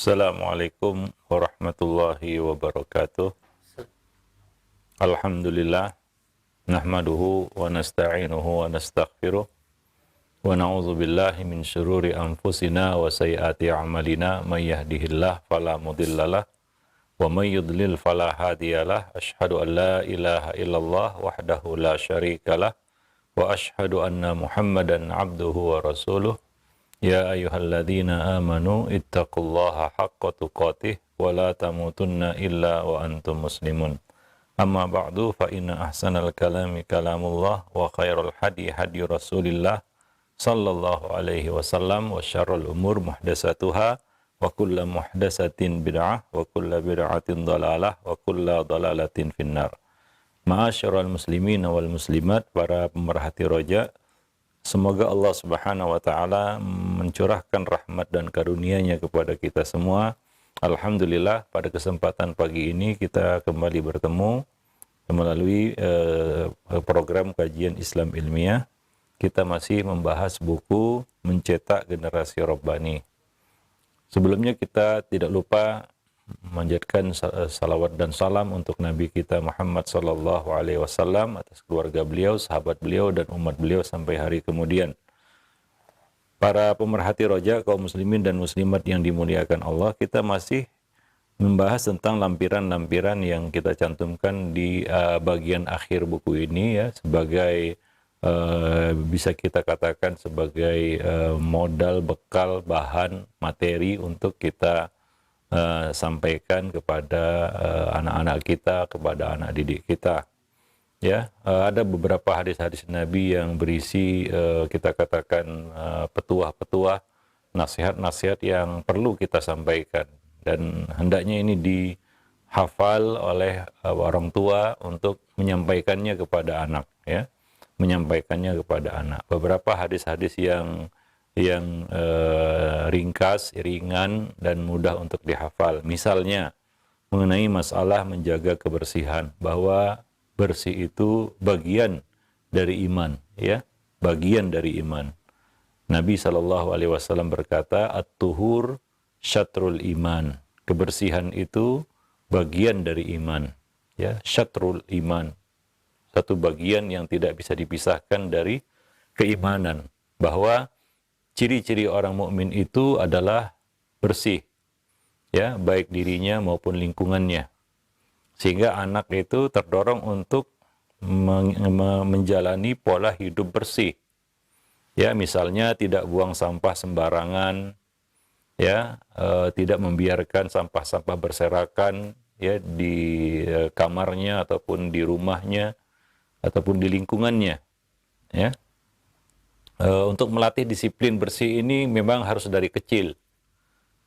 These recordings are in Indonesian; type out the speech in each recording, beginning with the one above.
Assalamualaikum warahmatullahi wabarakatuh. Alhamdulillah, nahmaduhu wa nasta'inuhu wa nastaghfiruh wa na'udzu billahi min syururi anfusina wa sayyiati a'malina may yahdihillahu fala mudhillalah wa may yudlil fala hadiyalah. Asyhadu an la ilaha illallah wahdahu la syarikalah wa asyhadu anna Muhammadan abduhu wa rasuluh. Ya ayyuhalladzina amanu ittaqullaha haqqa tuqatih wa la tamutunna illa wa antum muslimun. Amma ba'du fa inna ahsanal kalami kalamullah wa khairal hadi hadi Rasulillah sallallahu alaihi wasallam wa syarrul umur muhdatsatuha wa kullu muhdatsatin bid'ah wa kullu bid'atin dhalalah wa kullu dhalalatin finnar. Ma'asyiral muslimin wal muslimat, para pemerhati roja, semoga Allah Subhanahu wa taala mencurahkan rahmat dan karunia-Nya kepada kita semua. Alhamdulillah, pada kesempatan pagi ini kita kembali bertemu melalui program kajian Islam ilmiah. Kita masih membahas buku Mencetak Generasi Rabbani. Sebelumnya kita tidak lupa menjadikan salawat dan salam untuk Nabi kita Muhammad sallallahu alaihi wasallam, atas keluarga beliau, sahabat beliau, dan umat beliau sampai hari kemudian. Para pemerhati roja, kaum muslimin dan muslimat yang dimuliakan Allah, kita masih membahas tentang lampiran-lampiran yang kita cantumkan di bagian akhir buku ini, ya, sebagai bisa kita katakan sebagai modal, bekal, bahan, materi untuk kita sampaikan kepada anak-anak kita, kepada anak didik kita. Ya, ada beberapa hadis-hadis Nabi yang berisi kita katakan petuah-petuah, nasihat-nasihat yang perlu kita sampaikan, dan hendaknya ini dihafal oleh orang tua untuk menyampaikannya kepada anak, ya, menyampaikannya kepada anak. Beberapa hadis-hadis yang ringkas, ringan, dan mudah untuk dihafal. Misalnya mengenai masalah menjaga kebersihan, bahwa bersih itu bagian dari iman, ya, bagian dari iman. Nabi SAW berkata, at-tuhur syatrul iman. Kebersihan itu bagian dari iman, ya, syatrul iman. Satu bagian yang tidak bisa dipisahkan dari keimanan, bahwa ciri-ciri orang mukmin itu adalah bersih, ya, baik dirinya maupun lingkungannya, sehingga anak itu terdorong untuk menjalani pola hidup bersih, ya, misalnya tidak buang sampah sembarangan, ya, tidak membiarkan sampah-sampah berserakan, ya, di kamarnya ataupun di rumahnya ataupun di lingkungannya, ya. Untuk melatih disiplin bersih ini memang harus dari kecil,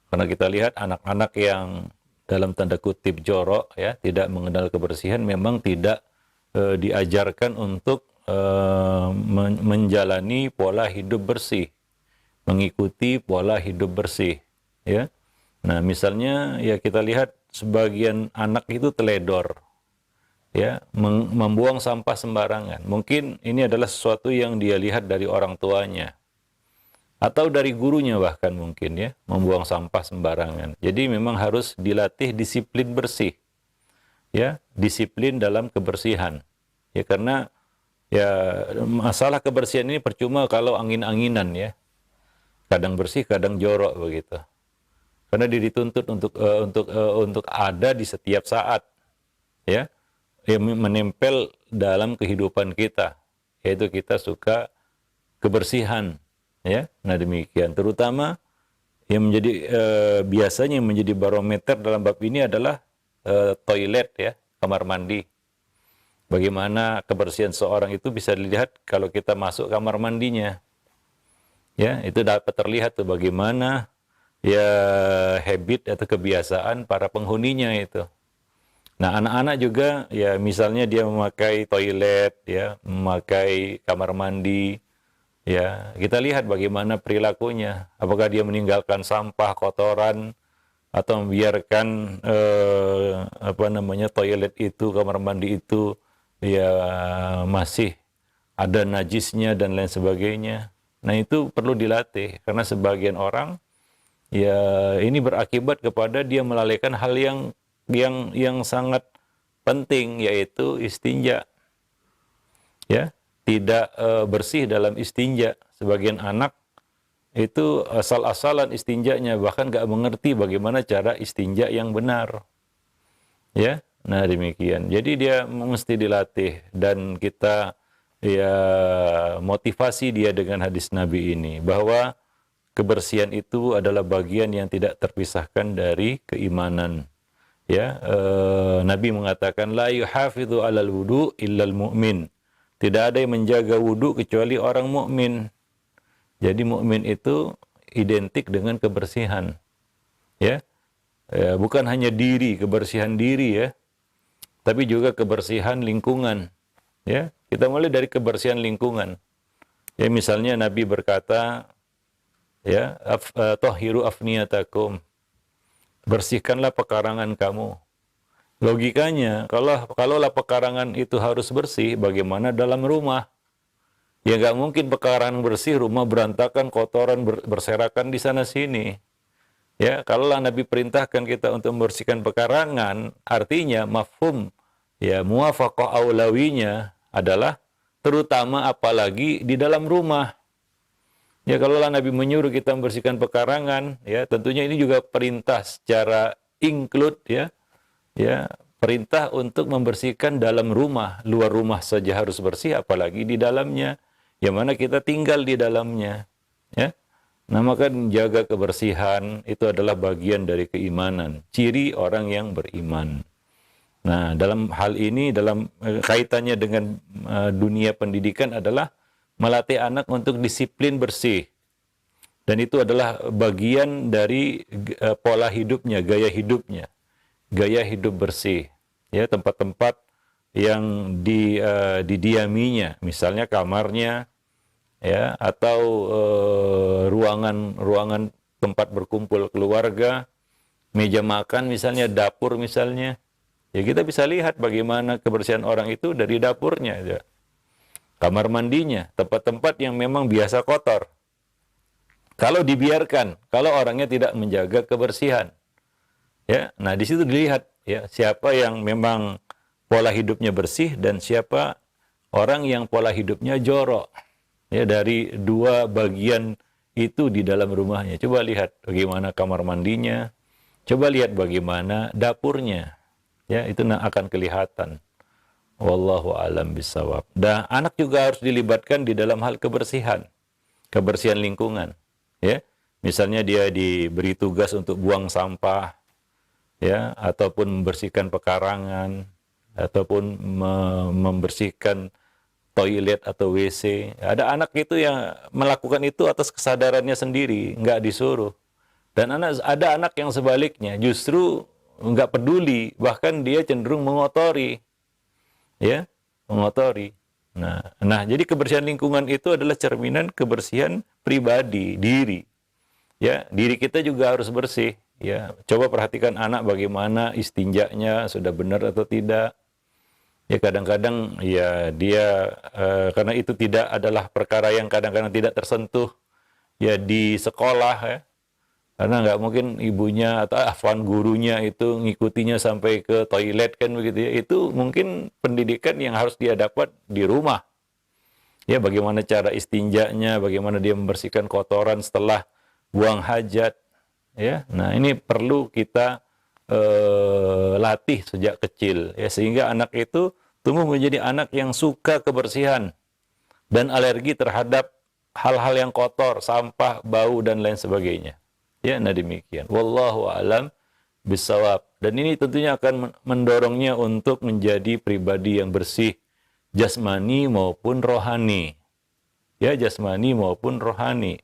karena kita lihat anak-anak yang dalam tanda kutip jorok, ya, tidak mengenal kebersihan, memang tidak diajarkan untuk menjalani pola hidup bersih, mengikuti pola hidup bersih, ya. Nah, misalnya, ya, kita lihat sebagian anak itu teledor, ya, membuang sampah sembarangan. Mungkin ini adalah sesuatu yang dia lihat dari orang tuanya atau dari gurunya, bahkan mungkin, ya, membuang sampah sembarangan. Jadi memang harus dilatih disiplin bersih, ya, disiplin dalam kebersihan, ya, karena, ya, masalah kebersihan ini percuma kalau angin-anginan, ya, kadang bersih kadang jorok begitu, karena dia dituntut untuk ada di setiap saat, ya, yang menempel dalam kehidupan kita, yaitu kita suka kebersihan, ya. Nah, demikian, terutama yang menjadi biasanya yang menjadi barometer dalam bab ini adalah toilet, ya, kamar mandi. Bagaimana kebersihan seorang itu bisa dilihat kalau kita masuk kamar mandinya, ya, itu dapat terlihat tuh bagaimana, ya, habit atau kebiasaan para penghuninya itu. Nah, anak-anak juga, ya, misalnya dia memakai toilet, ya, memakai kamar mandi, ya, kita lihat bagaimana perilakunya. Apakah dia meninggalkan sampah, kotoran, atau membiarkan toilet itu, kamar mandi itu, ya, masih ada najisnya dan lain sebagainya. Nah, itu perlu dilatih, karena sebagian orang, ya ini berakibat kepada dia melalaikan hal yang sangat penting, yaitu istinja. Ya, tidak bersih dalam istinja. Sebagian anak itu asal-asalan istinjanya, bahkan nggak mengerti bagaimana cara istinja yang benar. Ya, nah demikian. Jadi dia mesti dilatih, dan kita ya motivasi dia dengan hadis Nabi ini, bahwa kebersihan itu adalah bagian yang tidak terpisahkan dari keimanan. Ya, Nabi mengatakan la yuhafidhu 'alal wudu illal mu'min. Tidak ada yang menjaga wudu kecuali orang mukmin. Jadi mukmin itu identik dengan kebersihan. Ya. Bukan hanya diri, kebersihan diri ya, tapi juga kebersihan lingkungan. Ya. Kita mulai dari kebersihan lingkungan. Ya, misalnya Nabi berkata, ya, tahhiru afniyatakum. Bersihkanlah pekarangan kamu. Logikanya, kalaulah pekarangan itu harus bersih, bagaimana dalam rumah? Ya nggak mungkin pekarangan bersih, rumah berantakan, kotoran berserakan di sana sini. Ya, kalaulah Nabi perintahkan kita untuk membersihkan pekarangan, artinya mafhum ya muwafaqah aulawinya adalah terutama apalagi di dalam rumah. Ya, kalaulah Nabi menyuruh kita membersihkan pekarangan, ya tentunya ini juga perintah secara include ya. Ya, perintah untuk membersihkan dalam rumah. Luar rumah saja harus bersih, apalagi di dalamnya, yang mana kita tinggal di dalamnya. Ya, nah maka menjaga kebersihan itu adalah bagian dari keimanan, ciri orang yang beriman. Nah, dalam hal ini, dalam kaitannya dengan dunia pendidikan adalah melatih anak untuk disiplin bersih. Dan itu adalah bagian dari pola hidupnya, gaya hidupnya. Gaya hidup bersih, ya, tempat-tempat yang didiaminya, misalnya kamarnya, ya, atau ruangan tempat berkumpul keluarga, meja makan misalnya, dapur misalnya, ya kita bisa lihat bagaimana kebersihan orang itu dari dapurnya, ya. Kamar mandinya, tempat-tempat yang memang biasa kotor. Kalau dibiarkan, kalau orangnya tidak menjaga kebersihan. Ya, nah di situ dilihat ya siapa yang memang pola hidupnya bersih dan siapa orang yang pola hidupnya jorok. Ya, dari dua bagian itu di dalam rumahnya. Coba lihat bagaimana kamar mandinya, coba lihat bagaimana dapurnya. Ya, itu akan kelihatan. Wallahu a'lam bishawab. Dan anak juga harus dilibatkan di dalam hal kebersihan. Kebersihan lingkungan, ya. Misalnya dia diberi tugas untuk buang sampah, ya, ataupun membersihkan pekarangan, ataupun membersihkan toilet atau WC. Ada anak itu yang melakukan itu atas kesadarannya sendiri, nggak disuruh. Dan ada anak yang sebaliknya, justru nggak peduli, bahkan dia cenderung mengotori, ya, mengotori. Nah, jadi kebersihan lingkungan itu adalah cerminan kebersihan pribadi, diri. Ya, diri kita juga harus bersih. Ya, coba perhatikan anak bagaimana istinjanya, sudah benar atau tidak. Ya, kadang-kadang ya dia karena itu tidak adalah perkara yang kadang-kadang tidak tersentuh ya di sekolah ya. Karena nggak mungkin ibunya atau afwan gurunya itu ngikutinya sampai ke toilet kan begitu ya. Itu mungkin pendidikan yang harus dia dapat di rumah. Ya, bagaimana cara istinjanya, bagaimana dia membersihkan kotoran setelah buang hajat. Ya, nah ini perlu kita latih sejak kecil, ya, sehingga anak itu tumbuh menjadi anak yang suka kebersihan dan alergi terhadap hal-hal yang kotor, sampah, bau dan lain sebagainya. Ya, nah demikian. Wallahu a'lam bishawab. Dan ini tentunya akan mendorongnya untuk menjadi pribadi yang bersih, jasmani maupun rohani. Ya, jasmani maupun rohani.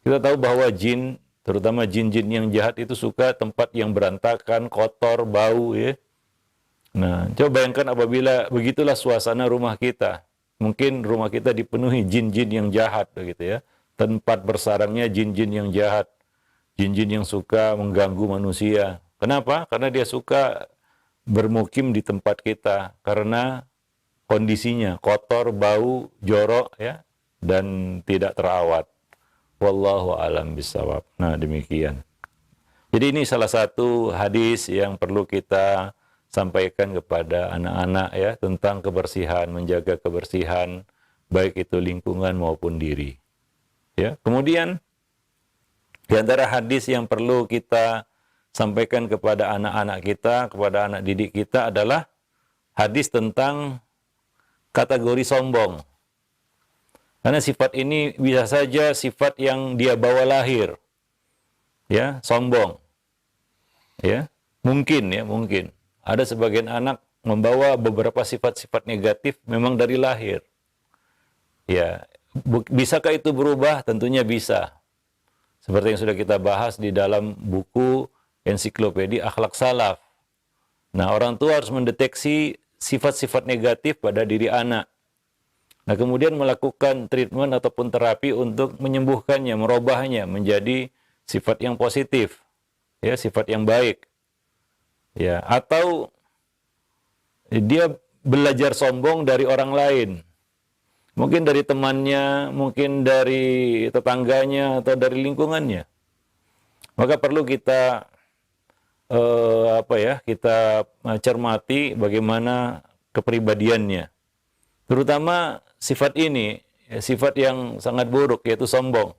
Kita tahu bahwa jin, terutama jin-jin yang jahat itu suka tempat yang berantakan, kotor, bau ya. Nah, coba bayangkan apabila begitulah suasana rumah kita. Mungkin rumah kita dipenuhi jin-jin yang jahat begitu ya. Tempat bersarangnya jin-jin yang jahat. Jin-jin yang suka mengganggu manusia. Kenapa? Karena dia suka bermukim di tempat kita karena kondisinya kotor, bau, jorok ya, dan tidak terawat. Wallahu a'lam bishawab. Nah, demikian. Jadi ini salah satu hadis yang perlu kita sampaikan kepada anak-anak ya, tentang kebersihan, menjaga kebersihan baik itu lingkungan maupun diri. Ya, kemudian di antara hadis yang perlu kita sampaikan kepada anak-anak kita, kepada anak didik kita adalah hadis tentang kategori sombong. Karena sifat ini bisa saja sifat yang dia bawa lahir. Ya, sombong. Ya, mungkin. Ada sebagian anak membawa beberapa sifat-sifat negatif memang dari lahir. Ya, bisakah itu berubah? Tentunya bisa. Seperti yang sudah kita bahas di dalam buku ensiklopedia akhlak salaf. Nah, orang tua harus mendeteksi sifat-sifat negatif pada diri anak. Nah, kemudian melakukan treatment ataupun terapi untuk menyembuhkannya, merubahnya menjadi sifat yang positif, ya, sifat yang baik. Ya, atau dia belajar sombong dari orang lain. Mungkin dari temannya, mungkin dari tetangganya atau dari lingkungannya. Maka perlu kita kita cermati bagaimana kepribadiannya. Terutama sifat ini, ya, sifat yang sangat buruk, yaitu sombong.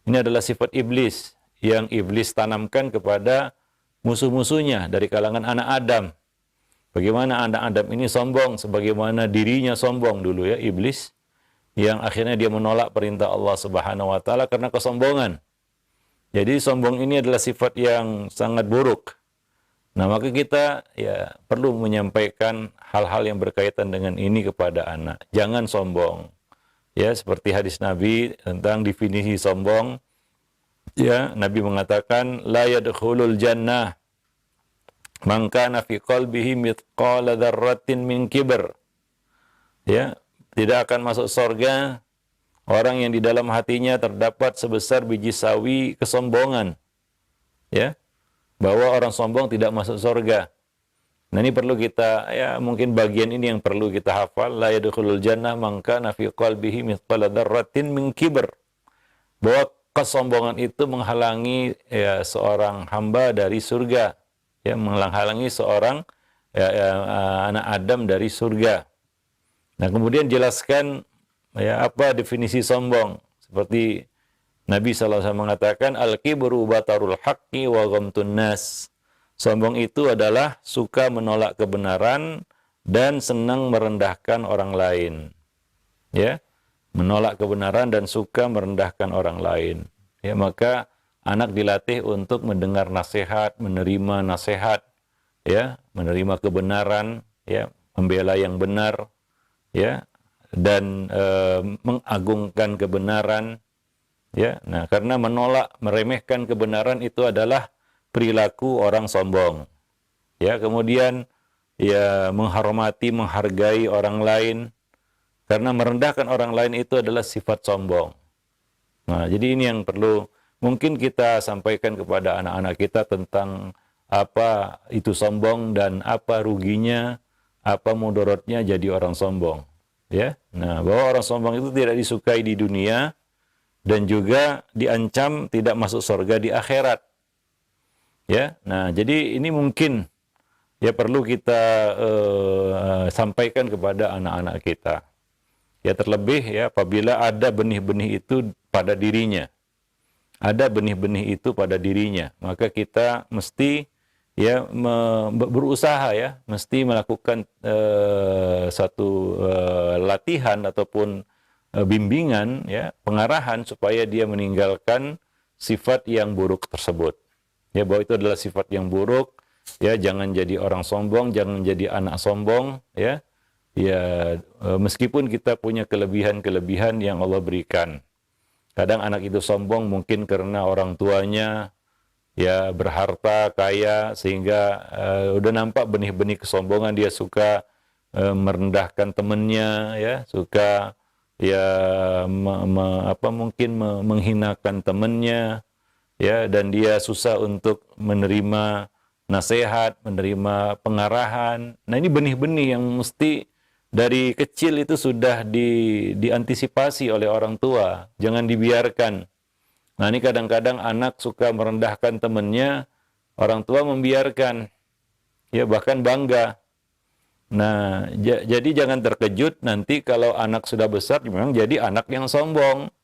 Ini adalah sifat iblis yang iblis tanamkan kepada musuh-musuhnya dari kalangan anak Adam. Bagaimana anak Adam ini sombong, sebagaimana dirinya sombong dulu ya, iblis, yang akhirnya dia menolak perintah Allah Subhanahu wa taala karena kesombongan. Jadi sombong ini adalah sifat yang sangat buruk. Nah, maka kita ya perlu menyampaikan hal-hal yang berkaitan dengan ini kepada anak. Jangan sombong. Ya, seperti hadis Nabi tentang definisi sombong. Ya, Nabi mengatakan la yadkhulul jannah man kana fi qalbihi mithqala dzarratin min kibr. Ya, tidak akan masuk surga orang yang di dalam hatinya terdapat sebesar biji sawi kesombongan. Ya, bahwa orang sombong tidak masuk surga. Nah, ini perlu kita, ya mungkin bagian ini yang perlu kita hafal. La yadkhulul jannah man kana fi qalbihi mithqala dzarratin min kibr. Bahwa kesombongan itu menghalangi ya seorang hamba dari surga. Ya, menghalangi seorang anak Adam dari surga. Nah, kemudian jelaskan ya apa definisi sombong. Seperti Nabi SAW mengatakan, al-kibru batarul haqqi wa ghamtun nas. Sombong itu adalah suka menolak kebenaran dan senang merendahkan orang lain. Ya, menolak kebenaran dan suka merendahkan orang lain. Ya, maka anak dilatih untuk mendengar nasihat, menerima nasihat, ya, menerima kebenaran, ya, membela yang benar, ya, dan mengagungkan kebenaran, ya. Nah, karena menolak, meremehkan kebenaran itu adalah perilaku orang sombong. Ya, kemudian ya menghormati, menghargai orang lain, karena merendahkan orang lain itu adalah sifat sombong. Nah, jadi ini yang perlu mungkin kita sampaikan kepada anak-anak kita tentang apa itu sombong dan apa ruginya, apa mudaratnya jadi orang sombong. Ya, nah bahwa orang sombong itu tidak disukai di dunia dan juga diancam tidak masuk surga di akhirat. Ya, nah jadi ini mungkin ya perlu kita sampaikan kepada anak-anak kita. Ya, terlebih ya apabila ada benih-benih itu pada dirinya. Ada benih-benih itu pada dirinya, maka kita mesti ya berusaha ya, mesti melakukan satu latihan ataupun bimbingan ya, pengarahan supaya dia meninggalkan sifat yang buruk tersebut. Ya, bahwa itu adalah sifat yang buruk, ya jangan jadi orang sombong, jangan jadi anak sombong ya. Ya, meskipun kita punya kelebihan-kelebihan yang Allah berikan. Kadang anak itu sombong mungkin karena orang tuanya ya berharta, kaya, sehingga udah nampak benih-benih kesombongan. Dia suka merendahkan temannya, ya, suka ya mungkin menghinakan temannya, ya, dan dia susah untuk menerima nasihat, menerima pengarahan. Nah, ini benih-benih yang mesti dari kecil itu sudah diantisipasi oleh orang tua. Jangan dibiarkan Nah, ini kadang-kadang anak suka merendahkan temannya, orang tua membiarkan, ya bahkan bangga. Nah, jadi jangan terkejut nanti kalau anak sudah besar memang jadi anak yang sombong.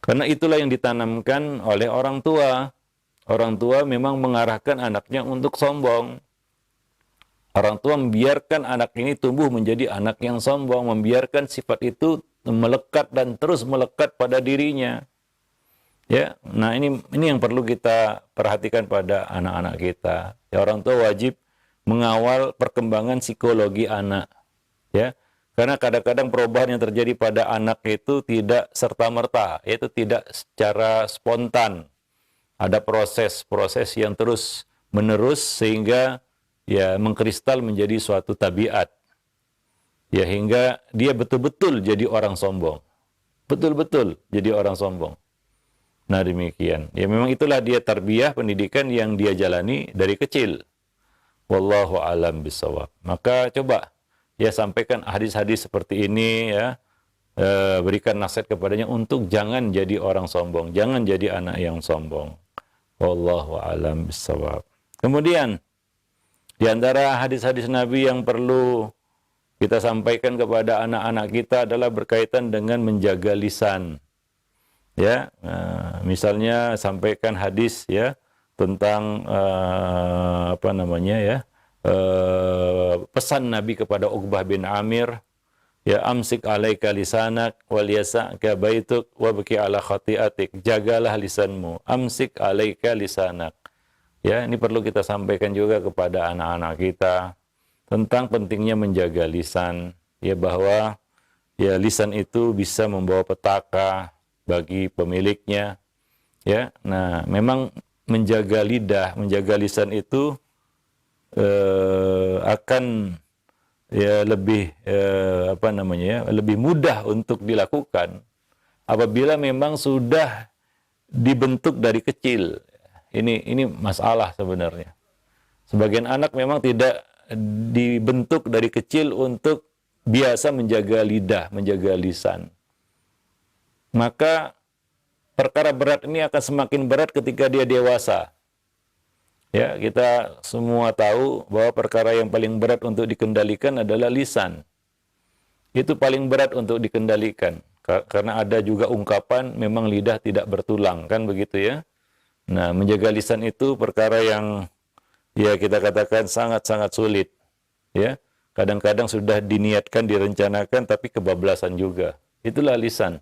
Karena itulah yang ditanamkan oleh orang tua. Orang tua memang mengarahkan anaknya untuk sombong. Orang tua membiarkan anak ini tumbuh menjadi anak yang sombong, membiarkan sifat itu melekat dan terus melekat pada dirinya. Ya, nah ini yang perlu kita perhatikan pada anak-anak kita. Ya, orang tua wajib mengawal perkembangan psikologi anak. Ya, karena kadang-kadang perubahan yang terjadi pada anak itu tidak serta-merta, yaitu tidak secara spontan. Ada proses-proses yang terus menerus sehingga ya mengkristal menjadi suatu tabiat. Ya, hingga dia betul-betul jadi orang sombong. Betul-betul jadi orang sombong. Nah, demikian. Ya, memang itulah dia tarbiyah, pendidikan yang dia jalani dari kecil. Wallahu alam bisawab. Maka coba ya sampaikan hadis-hadis seperti ini ya. Berikan nasihat kepadanya untuk jangan jadi orang sombong, jangan jadi anak yang sombong. Wallahu alam bisawab. Kemudian di antara hadis-hadis Nabi yang perlu kita sampaikan kepada anak-anak kita adalah berkaitan dengan menjaga lisan. Ya, misalnya sampaikan hadis ya tentang apa namanya ya, pesan Nabi kepada Uqbah bin Amir, ya amsik alaika lisanak wal yasa'ka baituk wa baki ala khati'atik. Jagalah lisanmu, amsik alaika lisanak. Ya, ini perlu kita sampaikan juga kepada anak-anak kita tentang pentingnya menjaga lisan, ya bahwa ya lisan itu bisa membawa petaka bagi pemiliknya. Ya, nah memang menjaga lidah, menjaga lisan itu akan ya lebih apa namanya ya, lebih mudah untuk dilakukan apabila memang sudah dibentuk dari kecil. Ini masalah sebenarnya. Sebagian anak memang tidak dibentuk dari kecil untuk biasa menjaga lidah, menjaga lisan. Maka perkara berat ini akan semakin berat ketika dia dewasa. Ya, kita semua tahu bahwa perkara yang paling berat untuk dikendalikan adalah lisan. Itu paling berat untuk dikendalikan. Karena ada juga ungkapan memang lidah tidak bertulang, kan begitu ya. Nah, menjaga lisan itu perkara yang ya kita katakan sangat-sangat sulit. Ya, kadang-kadang sudah diniatkan, direncanakan, tapi kebablasan juga. Itulah lisan.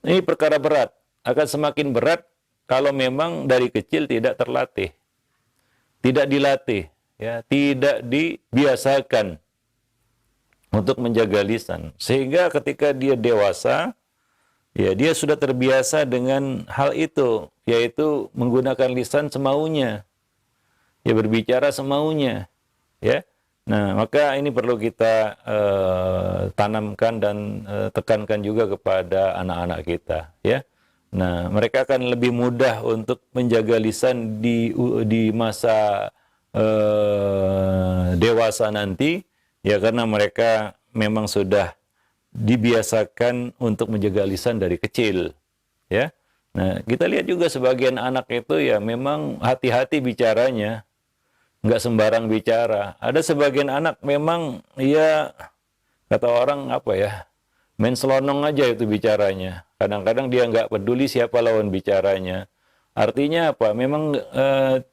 Ini perkara berat, akan semakin berat kalau memang dari kecil tidak terlatih, tidak dilatih, ya, tidak dibiasakan untuk menjaga lisan. Sehingga ketika dia dewasa, ya dia sudah terbiasa dengan hal itu, yaitu menggunakan lisan semaunya, ya berbicara semaunya, ya. Nah, maka ini perlu kita tanamkan dan tekankan juga kepada anak-anak kita, ya. Nah, mereka akan lebih mudah untuk menjaga lisan di masa dewasa nanti, ya karena mereka memang sudah dibiasakan untuk menjaga lisan dari kecil, ya. Nah, kita lihat juga sebagian anak itu ya memang hati-hati bicaranya. Nggak sembarang bicara. Ada sebagian anak memang ya kata orang apa ya, main selonong aja itu bicaranya. Kadang-kadang dia nggak peduli siapa lawan bicaranya. Artinya apa? Memang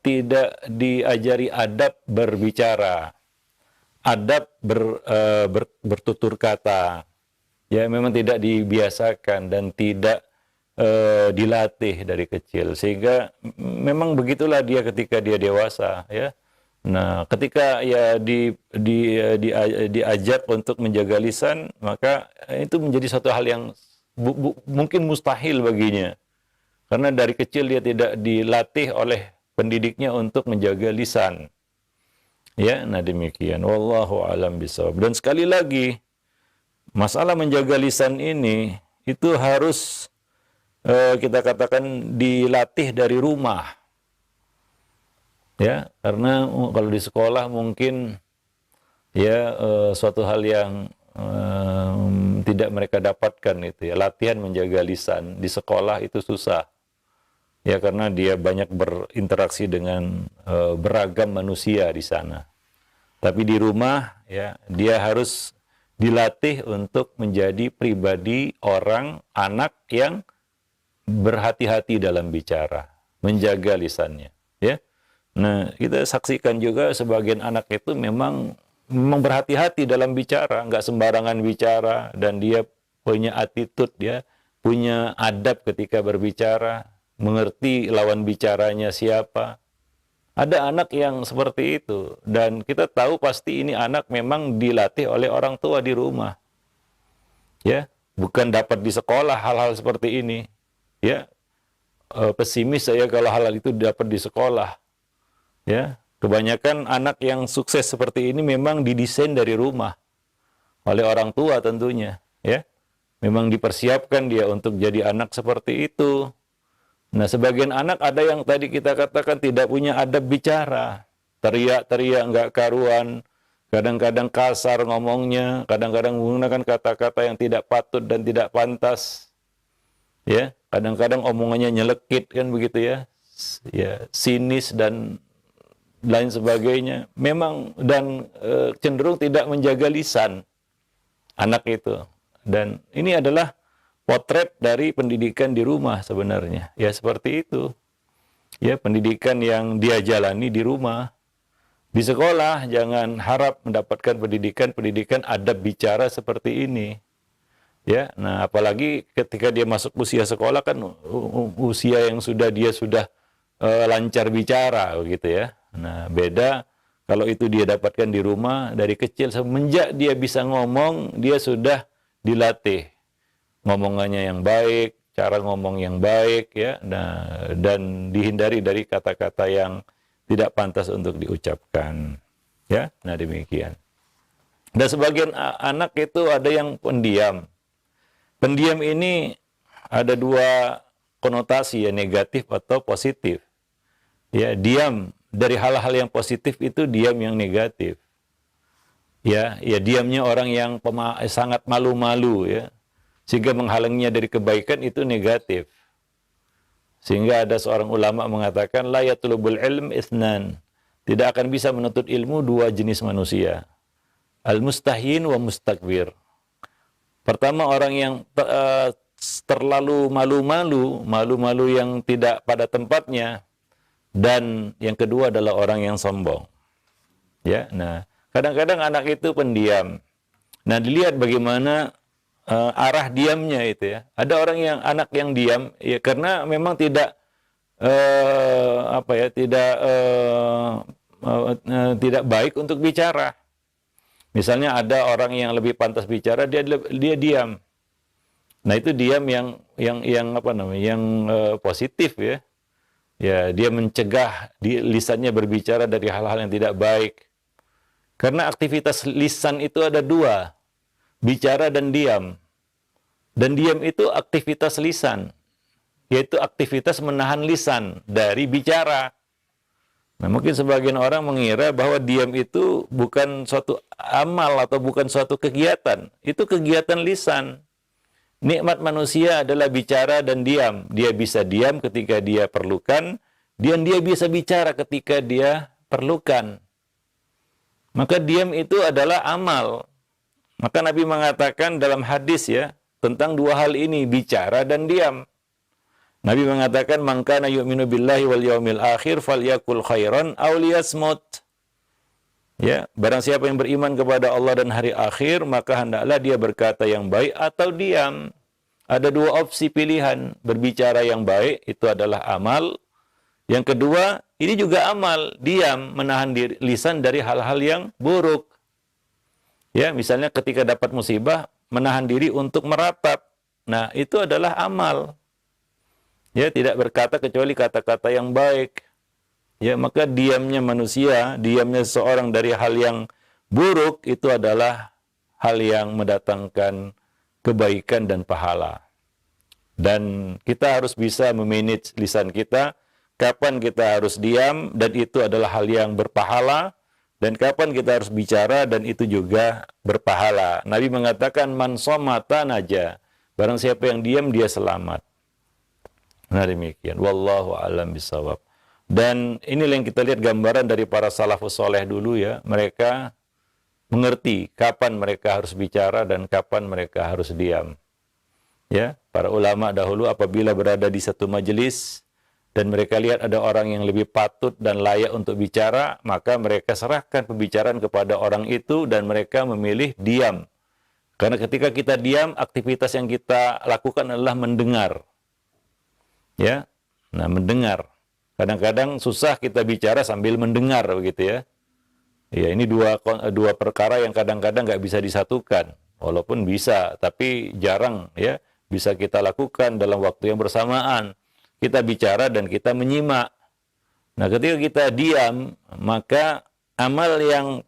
tidak diajari adab berbicara, adab bertutur kata. Ya memang tidak dibiasakan dan tidak dilatih dari kecil. Sehingga memang begitulah dia ketika dia dewasa, ya. Nah, ketika ya diajak untuk menjaga lisan, maka itu menjadi satu hal yang mungkin mustahil baginya. Karena dari kecil dia tidak dilatih oleh pendidiknya untuk menjaga lisan. Ya, nah demikian. Wallahu a'lam bishawab. Dan sekali lagi, masalah menjaga lisan ini itu harus kita katakan dilatih dari rumah. Ya, karena kalau di sekolah mungkin ya suatu hal yang tidak mereka dapatkan itu ya. Latihan menjaga lisan di sekolah itu susah. Ya karena dia banyak berinteraksi dengan beragam manusia di sana. Tapi di rumah ya dia harus dilatih untuk menjadi pribadi orang anak yang berhati-hati dalam bicara, menjaga lisannya, ya. Nah, kita saksikan juga sebagian anak itu memang berhati-hati dalam bicara, nggak sembarangan bicara, dan dia punya attitude, dia punya adab ketika berbicara, mengerti lawan bicaranya siapa. Ada anak yang seperti itu, dan kita tahu pasti ini anak memang dilatih oleh orang tua di rumah. Ya, bukan dapat di sekolah hal-hal seperti ini. Ya, pesimis saya kalau hal-hal itu dapat di sekolah. Ya, kebanyakan anak yang sukses seperti ini memang didesain dari rumah oleh orang tua tentunya. Ya, memang dipersiapkan dia untuk jadi anak seperti itu. Nah, sebagian anak ada yang tadi kita katakan tidak punya adab bicara. Teriak-teriak nggak karuan, kadang-kadang kasar ngomongnya, kadang-kadang menggunakan kata-kata yang tidak patut dan tidak pantas. Ya, kadang-kadang omongannya nyelekit kan begitu ya. Ya, sinis dan lain sebagainya. Memang dan cenderung tidak menjaga lisan anak itu. Dan ini adalah potret dari pendidikan di rumah sebenarnya. Ya seperti itu. Ya pendidikan yang dia jalani di rumah. Di sekolah jangan harap mendapatkan pendidikan adab bicara seperti ini. Ya, nah apalagi ketika dia masuk usia sekolah kan usia yang dia sudah lancar bicara begitu ya. Nah, beda kalau itu dia dapatkan di rumah dari kecil semenjak dia bisa ngomong, dia sudah dilatih ngomongannya yang baik, cara ngomong yang baik ya, nah, dan dihindari dari kata-kata yang tidak pantas untuk diucapkan. Ya, nah demikian. Dan sebagian anak itu ada yang pendiam. Pendiam ini ada dua konotasi ya, negatif atau positif. Ya, diam dari hal-hal yang positif itu diam yang negatif. Ya, diamnya orang yang sangat malu-malu ya. Sehingga menghalangnya dari kebaikan itu negatif. Sehingga ada seorang ulama mengatakan la yatlubul ilm itsnan. Tidak akan bisa menuntut ilmu dua jenis manusia. Al-mustahyin wa mustakbir. Pertama orang yang terlalu malu-malu yang tidak pada tempatnya, dan yang kedua adalah orang yang sombong. Ya, nah, kadang-kadang anak itu pendiam. Nah, dilihat bagaimana arah diamnya itu ya. Ada orang yang anak yang diam ya karena memang tidak tidak baik untuk bicara. Misalnya ada orang yang lebih pantas bicara, dia diam. Nah, itu diam yang positif ya. Ya, dia mencegah lisannya berbicara dari hal-hal yang tidak baik. Karena aktivitas lisan itu ada dua, bicara dan diam. Dan diam itu aktivitas lisan, yaitu aktivitas menahan lisan dari bicara. Nah, mungkin sebagian orang mengira bahwa diam itu bukan suatu amal atau bukan suatu kegiatan. Itu kegiatan lisan. Nikmat manusia adalah bicara dan diam. Dia bisa diam ketika dia perlukan, dan dia bisa bicara ketika dia perlukan. Maka diam itu adalah amal. Maka Nabi mengatakan dalam hadis ya, tentang dua hal ini, bicara dan diam. Nabi mengatakan, "Man kana yu'minu billahi wal yaumil akhir falyakul khairan aw liyasmut." Ya, barang siapa yang beriman kepada Allah dan hari akhir, maka hendaklah dia berkata yang baik atau diam. Ada dua opsi pilihan, berbicara yang baik itu adalah amal. Yang kedua, ini juga amal, diam, menahan lisan dari hal-hal yang buruk. Ya, misalnya ketika dapat musibah, menahan diri untuk meratap. Nah, itu adalah amal. Ya, tidak berkata kecuali kata-kata yang baik. Ya, maka diamnya manusia, diamnya seseorang dari hal yang buruk itu adalah hal yang mendatangkan kebaikan dan pahala. Dan kita harus bisa memanage lisan kita, kapan kita harus diam, dan itu adalah hal yang berpahala, dan kapan kita harus bicara, dan itu juga berpahala. Nabi mengatakan man somata naja, barang siapa yang diam dia selamat. Nah demikian, wallahu alam bisawab. Dan inilah yang kita lihat gambaran dari para salafus soleh dulu ya, mereka mengerti kapan mereka harus bicara dan kapan mereka harus diam. Ya, para ulama dahulu apabila berada di satu majelis dan mereka lihat ada orang yang lebih patut dan layak untuk bicara, maka mereka serahkan pembicaraan kepada orang itu dan mereka memilih diam. Karena ketika kita diam, aktivitas yang kita lakukan adalah mendengar. Ya, nah mendengar. Kadang-kadang susah kita bicara sambil mendengar begitu ya. Ya, ini dua perkara yang kadang-kadang nggak bisa disatukan. Walaupun bisa, tapi jarang ya bisa kita lakukan dalam waktu yang bersamaan. Kita bicara dan kita menyimak. Nah, ketika kita diam, maka amal yang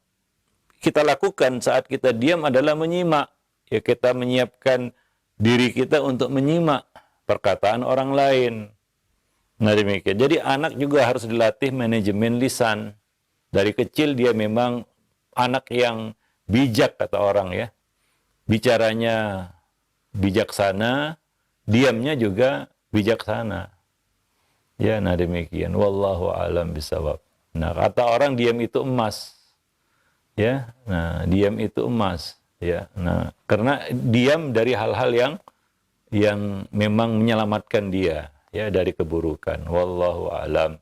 kita lakukan saat kita diam adalah menyimak. Ya, kita menyiapkan diri kita untuk menyimak perkataan orang lain. Nah, demikian. Jadi anak juga harus dilatih manajemen lisan. Dari kecil dia memang anak yang bijak, kata orang ya. Bicaranya bijaksana, diamnya juga bijaksana. Ya, nah demikian. Wallahu a'lam bishawab. Nah, kata orang diam itu emas. Ya, nah diam itu emas. Ya, nah karena diam dari hal-hal yang memang menyelamatkan dia ya dari keburukan. Wallahu a'lam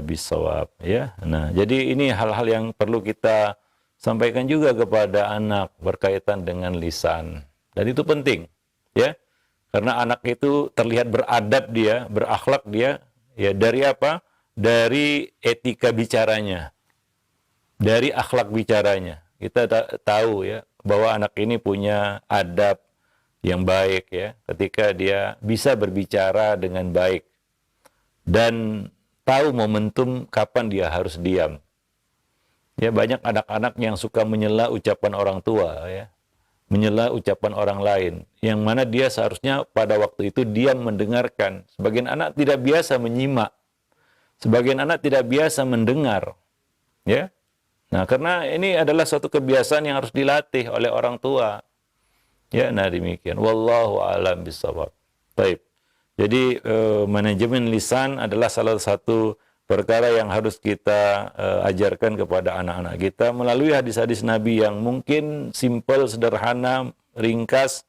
bisawab ya. Nah, jadi ini hal-hal yang perlu kita sampaikan juga kepada anak berkaitan dengan lisan. Dan itu penting ya. Karena anak itu terlihat beradab dia, berakhlak dia ya dari apa? Dari etika bicaranya. Dari akhlak bicaranya. Kita tahu ya bahwa anak ini punya adab yang baik ya ketika dia bisa berbicara dengan baik dan tahu momentum kapan dia harus diam. Ya, banyak anak-anak yang suka menyela ucapan orang tua ya. Menyela ucapan orang lain yang mana dia seharusnya pada waktu itu diam mendengarkan. Sebagian anak tidak biasa menyimak. Sebagian anak tidak biasa mendengar. Ya. Nah, karena ini adalah suatu kebiasaan yang harus dilatih oleh orang tua. Ya, nah demikian. Wallahu a'lam bishawab. Baik. Jadi manajemen lisan adalah salah satu perkara yang harus kita ajarkan kepada anak-anak kita melalui hadis-hadis Nabi yang mungkin simpel, sederhana, ringkas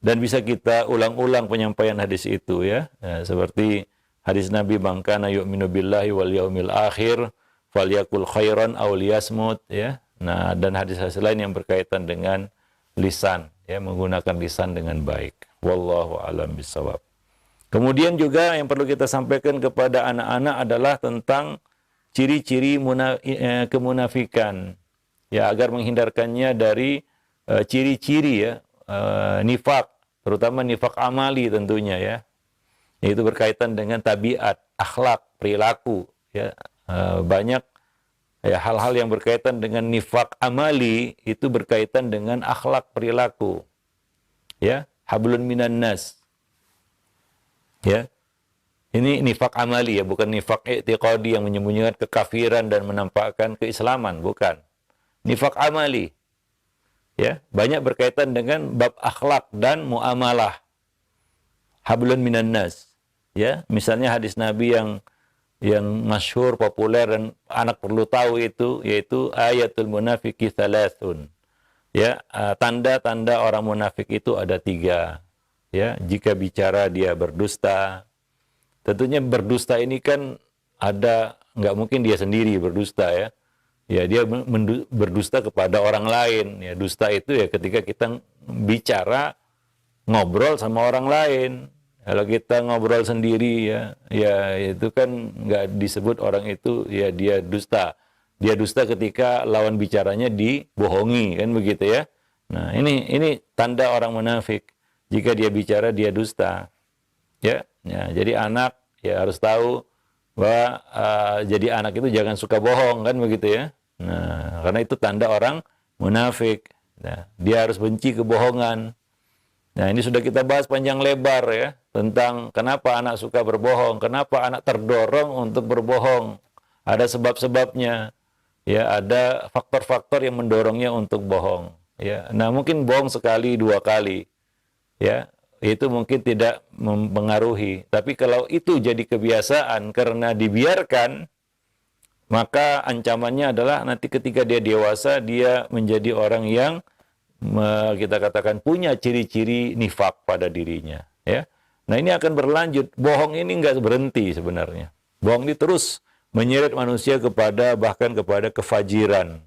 dan bisa kita ulang-ulang penyampaian hadis itu ya. Seperti hadis Nabi man kana yu'minu billahi wal yaumil akhir falyakul khairan aw liyasmut ya. Nah, dan hadis-hadis lain yang berkaitan dengan lisan ya, menggunakan lisan dengan baik. Wallahu a'lam bishawab. Kemudian juga yang perlu kita sampaikan kepada anak-anak adalah tentang ciri-ciri kemunafikan. Ya, agar menghindarkannya dari ciri-ciri ya nifak, terutama nifak amali tentunya ya. Itu berkaitan dengan tabiat, akhlak, perilaku ya. Banyak ya hal-hal yang berkaitan dengan nifak amali itu berkaitan dengan akhlak, perilaku. Ya, hablun minan nas. Ya, ini nifak amali ya, bukan nifak i'tiqadi yang menyembunyikan kekafiran dan menampakkan keislaman, bukan. Nifak amali, ya, banyak berkaitan dengan bab akhlak dan muamalah. Hablun minan nas, ya, misalnya hadis Nabi yang masyhur, populer dan anak perlu tahu itu, yaitu ayatul munafiqi thalathun. Ya, tanda-tanda orang munafik itu ada 3. Ya, jika bicara dia berdusta. Tentunya berdusta ini kan ada, nggak mungkin dia sendiri berdusta ya. Ya, dia berdusta kepada orang lain. Ya, dusta itu ya ketika kita bicara, ngobrol sama orang lain. Kalau kita ngobrol sendiri ya, ya itu kan nggak disebut orang itu ya dia dusta. Dia dusta ketika lawan bicaranya dibohongi, kan begitu ya. Nah, ini tanda orang munafik. Jika dia bicara, dia dusta. Ya, jadi anak ya harus tahu bahwa jadi anak itu jangan suka bohong, kan begitu ya. Nah, karena itu tanda orang munafik. Nah, dia harus benci kebohongan. Nah, ini sudah kita bahas panjang lebar ya tentang kenapa anak suka berbohong, kenapa anak terdorong untuk berbohong. Ada sebab-sebabnya. ya ada faktor-faktor yang mendorongnya untuk bohong. Ya, nah mungkin bohong sekali, dua kali, ya itu mungkin tidak mempengaruhi. Tapi kalau itu jadi kebiasaan karena dibiarkan, maka ancamannya adalah nanti ketika dia dewasa, dia menjadi orang yang kita katakan punya ciri-ciri nifak pada dirinya. Ya, nah ini akan berlanjut. Bohong ini nggak berhenti sebenarnya. Bohong ini terus menyeret manusia kepada bahkan kepada kefajiran.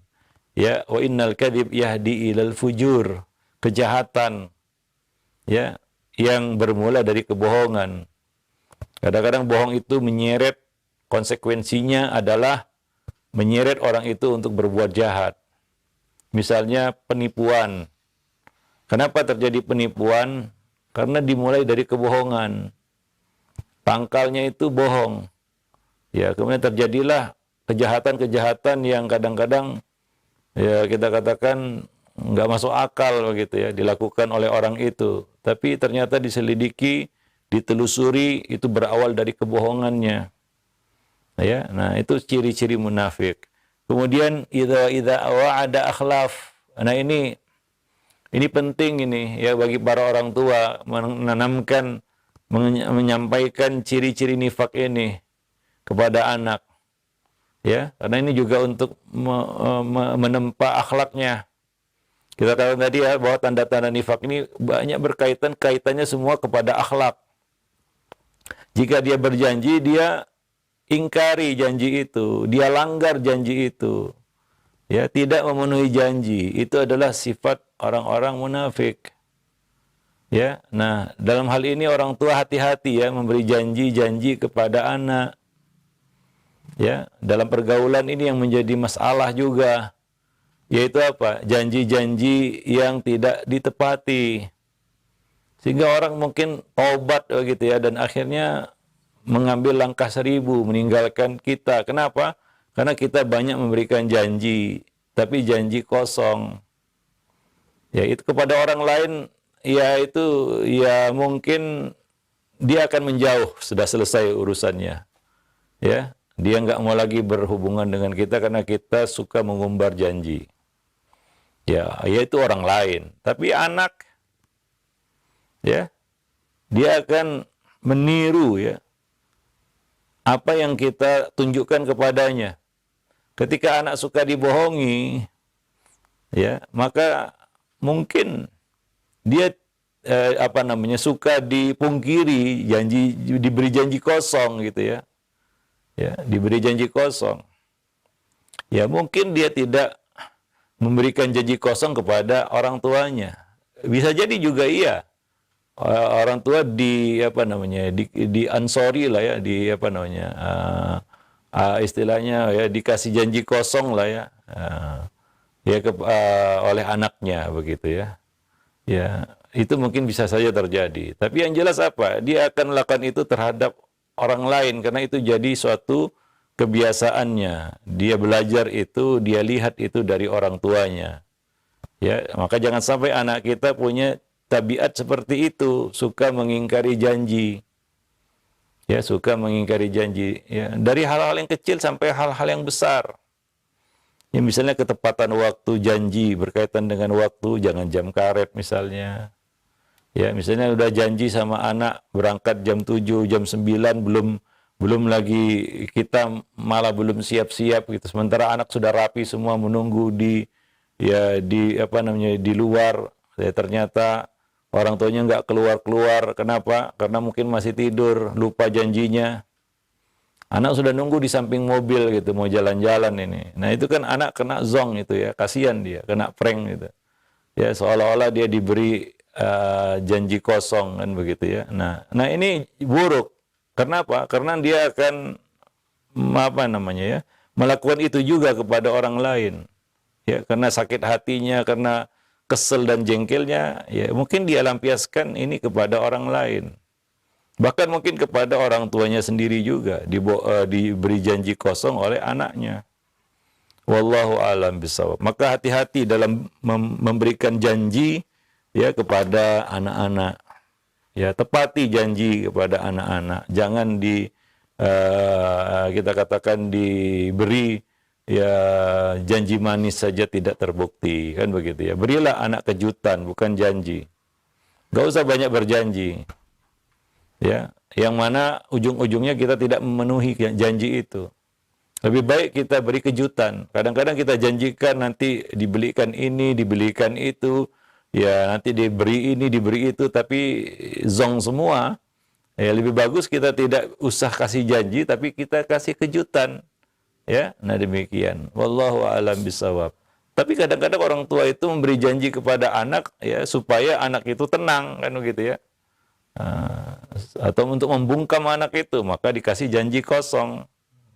Ya, wa innal kadhib yahdi ilal fujur, kejahatan. Ya, yang bermula dari kebohongan. Kadang-kadang bohong itu menyeret, konsekuensinya adalah menyeret orang itu untuk berbuat jahat. Misalnya penipuan. Kenapa terjadi penipuan? Karena dimulai dari kebohongan. Pangkalnya itu bohong. Ya, kemudian terjadilah kejahatan-kejahatan yang kadang-kadang ya kita katakan nggak masuk akal begitu ya, dilakukan oleh orang itu. Tapi ternyata diselidiki, ditelusuri, itu berawal dari kebohongannya. Ya, nah itu ciri-ciri munafik. Kemudian idza wa'ada akhlaf. Nah ini penting ini ya bagi para orang tua menanamkan menyampaikan ciri-ciri nifak ini kepada anak. Ya, karena ini juga untuk menempa akhlaknya. Kita katakan tadi ya bahwa tanda-tanda nifak ini banyak kaitannya semua kepada akhlak. Jika dia berjanji, dia ingkari janji itu, dia langgar janji itu. Ya, tidak memenuhi janji. Itu adalah sifat orang-orang munafik. Ya, nah dalam hal ini orang tua hati-hati ya memberi janji-janji kepada anak. Ya, dalam pergaulan ini yang menjadi masalah juga, yaitu apa? Janji-janji yang tidak ditepati. Sehingga orang mungkin taubat begitu ya, dan akhirnya mengambil langkah 1000, meninggalkan kita. Kenapa? Karena kita banyak memberikan janji, tapi janji kosong. Ya, itu kepada orang lain, ya itu, ya mungkin dia akan menjauh, sudah selesai urusannya. Ya, dia nggak mau lagi berhubungan dengan kita karena kita suka mengumbar janji. Ya, yaitu orang lain. Tapi anak, ya, dia akan meniru ya apa yang kita tunjukkan kepadanya. Ketika anak suka dibohongi, ya, maka mungkin dia suka dipungkiri, diberi janji kosong gitu ya. Ya, diberi janji kosong. Ya, mungkin dia tidak memberikan janji kosong kepada orang tuanya. Bisa jadi juga iya. Orang tua di ansori lah ya, istilahnya ya dikasih janji kosong lah ya, oleh anaknya begitu ya. Ya, itu mungkin bisa saja terjadi. Tapi yang jelas apa? Dia akan melakukan itu terhadap orang lain karena itu jadi suatu kebiasaannya. Dia belajar itu, dia lihat itu dari orang tuanya. Ya, maka jangan sampai anak kita punya tabiat seperti itu, suka mengingkari janji. Ya, suka mengingkari janji. Ya, dari hal-hal yang kecil sampai hal-hal yang besar. Ya, misalnya ketepatan waktu janji berkaitan dengan waktu, jangan jam karet misalnya. Ya, misalnya udah janji sama anak berangkat jam 7, jam 9 belum lagi kita malah belum siap-siap gitu. Sementara anak sudah rapi semua menunggu di luar. Ya, ternyata orang tuanya nggak keluar-keluar. Kenapa? Karena mungkin masih tidur, lupa janjinya. Anak sudah nunggu di samping mobil gitu, mau jalan-jalan ini. Nah itu kan anak kena zong itu ya, kasihan dia, kena prank gitu. Ya seolah-olah dia diberi janji kosong kan begitu ya. Nah ini buruk. Kenapa? Karena dia akan melakukan itu juga kepada orang lain. Ya karena sakit hatinya, karena kesel dan jengkelnya, ya mungkin dia lampiaskan ini kepada orang lain. Bahkan mungkin kepada orang tuanya sendiri juga diberi janji kosong oleh anaknya. Wallahu a'lam bishawab. Maka hati-hati dalam memberikan janji ya kepada anak-anak. Ya, tepati janji kepada anak-anak. Jangan kita katakan diberi ya janji manis saja tidak terbukti, kan begitu ya. Berilah anak kejutan, bukan janji. Gak usah banyak berjanji, ya. Yang mana ujung-ujungnya kita tidak memenuhi janji itu. Lebih baik kita beri kejutan. Kadang-kadang kita janjikan nanti dibelikan ini, dibelikan itu, ya nanti diberi ini, diberi itu, tapi zong semua. Ya lebih bagus kita tidak usah kasih janji, tapi kita kasih kejutan. Ya, nah demikian. Wallahu a'lam bishawab. Tapi kadang-kadang orang tua itu memberi janji kepada anak, ya supaya anak itu tenang, kan begitu ya. Atau untuk membungkam anak itu, maka dikasih janji kosong.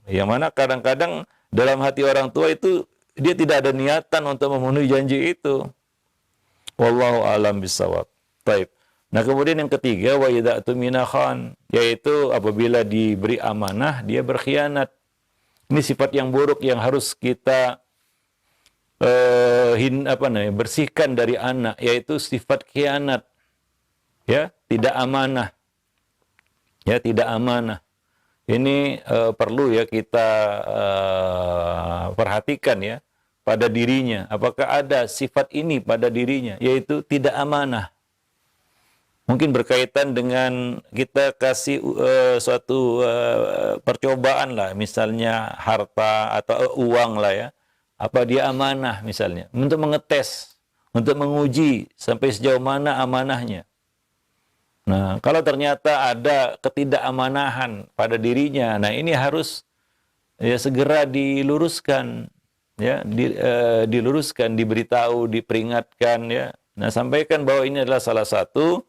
Yang mana kadang-kadang dalam hati orang tua itu dia tidak ada niatan untuk memenuhi janji itu. Wallahu a'lam bishawab. Baik. Nah, kemudian yang ketiga, wa idza tumina khan, yaitu apabila diberi amanah dia berkhianat. Ini sifat yang buruk yang harus kita bersihkan dari anak, yaitu sifat khianat. Ya, tidak amanah. Ya, tidak amanah. Ini perlu ya kita perhatikan ya pada dirinya. Apakah ada sifat ini pada dirinya, yaitu tidak amanah. Mungkin berkaitan dengan kita kasih suatu percobaan lah, misalnya harta atau uang lah ya. Apa dia amanah misalnya, untuk mengetes, untuk menguji sampai sejauh mana amanahnya. Nah, kalau ternyata ada ketidakαμanahan pada dirinya, nah ini harus ya segera diluruskan, ya diluruskan, diberitahu, diperingatkan ya. Nah, sampaikan bahwa ini adalah salah satu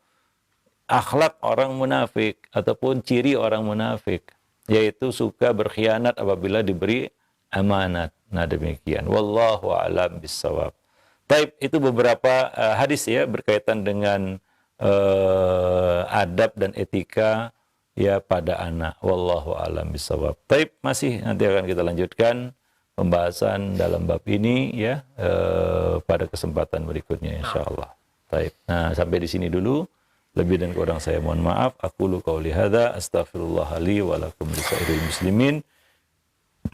akhlak orang munafik ataupun ciri orang munafik, yaitu suka berkhianat apabila diberi amanat. Nah, demikian. Wallahu a'lam bishawab. Taib, itu beberapa hadis ya berkaitan dengan adab dan etika ya pada anak. Wallahu a'lam bishawab. Taib, masih nanti akan kita lanjutkan pembahasan dalam bab ini ya pada kesempatan berikutnya insyaallah. Taib. Nah, sampai di sini dulu. Lebih dan kurang saya mohon maaf. Aqulu qauli hadza astaghfirullah li wa lakum lisairil muslimin.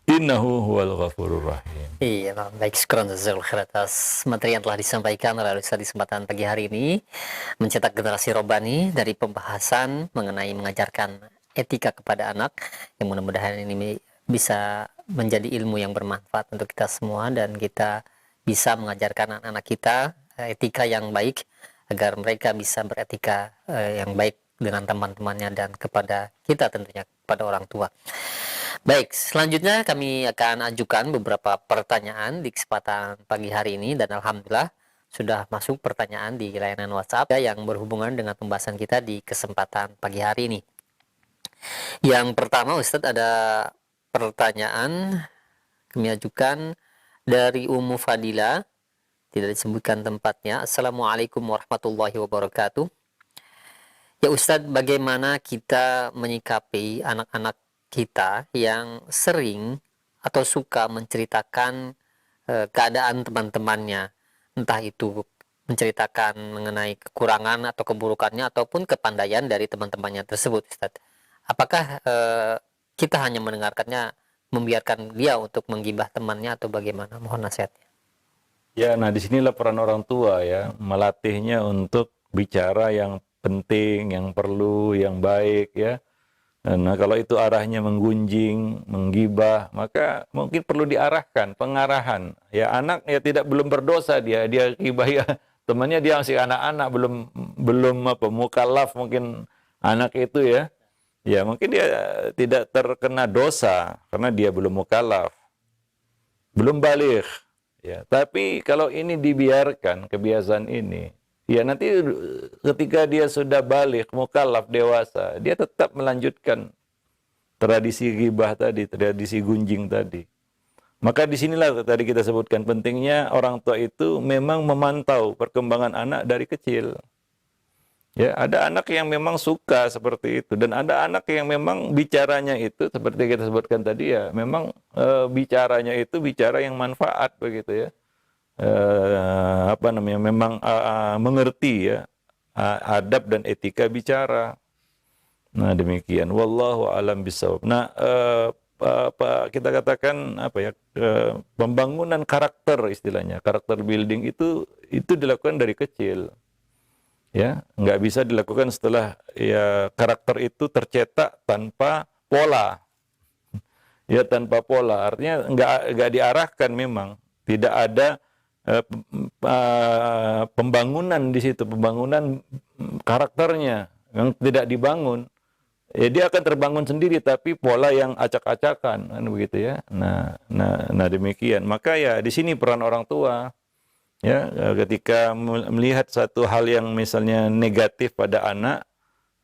Innahu huwal ghafurur rahim. Iya, baik, syukran jazakallahu khair atas materi yang telah disampaikan oleh Ustaz di kesempatan pagi hari ini, mencetak generasi robani dari pembahasan mengenai mengajarkan etika kepada anak, yang mudah-mudahan ini bisa menjadi ilmu yang bermanfaat untuk kita semua dan kita bisa mengajarkan anak-anak kita etika yang baik agar mereka bisa beretika yang baik dengan teman-temannya dan kepada kita tentunya, kepada orang tua. Baik, selanjutnya kami akan ajukan beberapa pertanyaan di kesempatan pagi hari ini dan alhamdulillah sudah masuk pertanyaan di layanan WhatsApp yang berhubungan dengan pembahasan kita di kesempatan pagi hari ini. Yang pertama, Ustadz, ada pertanyaan kami ajukan dari Ummu Fadila, tidak disebutkan tempatnya. Assalamualaikum warahmatullahi wabarakatuh. Ya Ustadz, bagaimana kita menyikapi anak-anak kita yang sering atau suka menceritakan keadaan teman-temannya, entah itu menceritakan mengenai kekurangan atau keburukannya ataupun kepandaian dari teman-temannya tersebut, Ustadz. Apakah kita hanya mendengarkannya, membiarkan dia untuk menggibah temannya atau bagaimana? Mohon nasihatnya. Ya, nah disinilah peran orang tua ya, melatihnya untuk bicara yang penting, yang perlu, yang baik ya. Nah, kalau itu arahnya menggunjing, menggibah, maka mungkin perlu diarahkan, pengarahan. Ya, anak ya belum berdosa dia gibah ya. Temannya dia masih anak-anak, belum mukallaf mungkin anak itu ya. Ya, mungkin dia tidak terkena dosa karena dia belum mukallaf. Belum baligh. Ya, tapi kalau ini dibiarkan, kebiasaan ini, ya nanti ketika dia sudah balik, mukallaf, dewasa, dia tetap melanjutkan tradisi ghibah tadi, tradisi gunjing tadi. Maka disinilah tadi kita sebutkan pentingnya orang tua itu memang memantau perkembangan anak dari kecil. Ya, ada anak yang memang suka seperti itu dan ada anak yang memang bicaranya itu seperti kita sebutkan tadi ya, memang bicaranya itu bicara yang manfaat begitu ya. Memang mengerti ya adab dan etika bicara. Nah, demikian. Wallahu a'lam bishawab. Nah, kita katakan apa ya, pembangunan karakter istilahnya, karakter building itu dilakukan dari kecil. Ya, nggak bisa dilakukan setelah ya karakter itu tercetak tanpa pola. Ya, tanpa pola. Artinya nggak diarahkan memang. Tidak ada pembangunan di situ, pembangunan karakternya yang tidak dibangun. Ya, dia akan terbangun sendiri tapi pola yang acak-acakan kan begitu ya. Nah demikian. Maka ya di sini peran orang tua ya, ketika melihat satu hal yang misalnya negatif pada anak,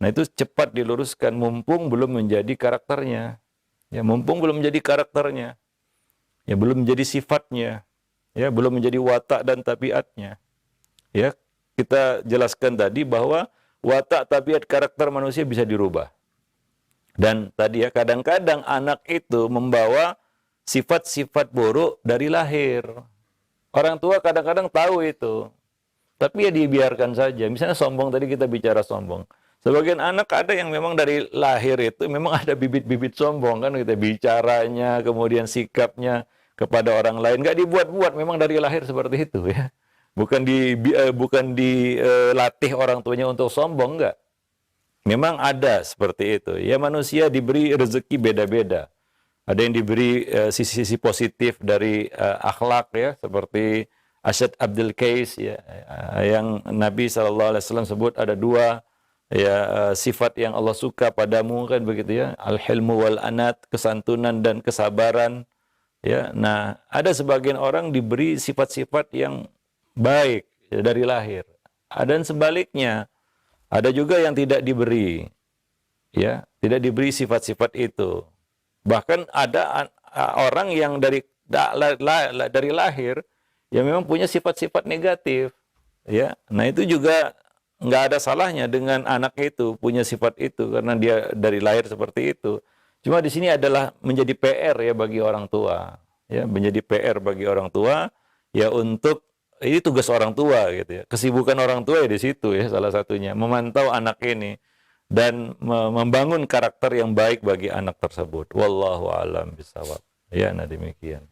nah itu cepat diluruskan mumpung belum menjadi karakternya. Ya, mumpung belum menjadi karakternya. Ya, belum menjadi sifatnya. Ya, belum menjadi watak dan tabiatnya. Ya, kita jelaskan tadi bahwa watak, tabiat, karakter manusia bisa dirubah. Dan tadi ya, kadang-kadang anak itu membawa sifat-sifat buruk dari lahir. Orang tua kadang-kadang tahu itu. Tapi ya dibiarkan saja. Misalnya sombong, tadi kita bicara sombong. Sebagian anak ada yang memang dari lahir itu memang ada bibit-bibit sombong kan, kita bicaranya, kemudian sikapnya kepada orang lain nggak dibuat-buat, memang dari lahir seperti itu ya. Bukan dilatih orang tuanya untuk sombong, enggak. Memang ada seperti itu. Ya, manusia diberi rezeki beda-beda. Ada yang diberi sisi-sisi positif dari akhlak ya, seperti Asyad Abdul Qais ya, yang Nabi SAW sebut ada dua ya sifat yang Allah suka padamu kan begitu ya, al-hilmu wal anat, kesantunan dan kesabaran ya. Nah, ada sebagian orang diberi sifat-sifat yang baik ya, dari lahir. Dan sebaliknya, ada juga yang tidak diberi ya, tidak diberi sifat-sifat itu. Bahkan ada orang yang dari lahir yang memang punya sifat-sifat negatif ya. Nah, itu juga nggak ada salahnya dengan anak itu punya sifat itu karena dia dari lahir seperti itu. Cuma di sini adalah menjadi PR ya bagi orang tua. Ya, menjadi PR bagi orang tua ya, untuk ini tugas orang tua gitu ya. Kesibukan orang tua ya di situ ya, salah satunya memantau anak ini dan membangun karakter yang baik bagi anak tersebut. Wallahu a'lam bishawab. Ya, nah demikian.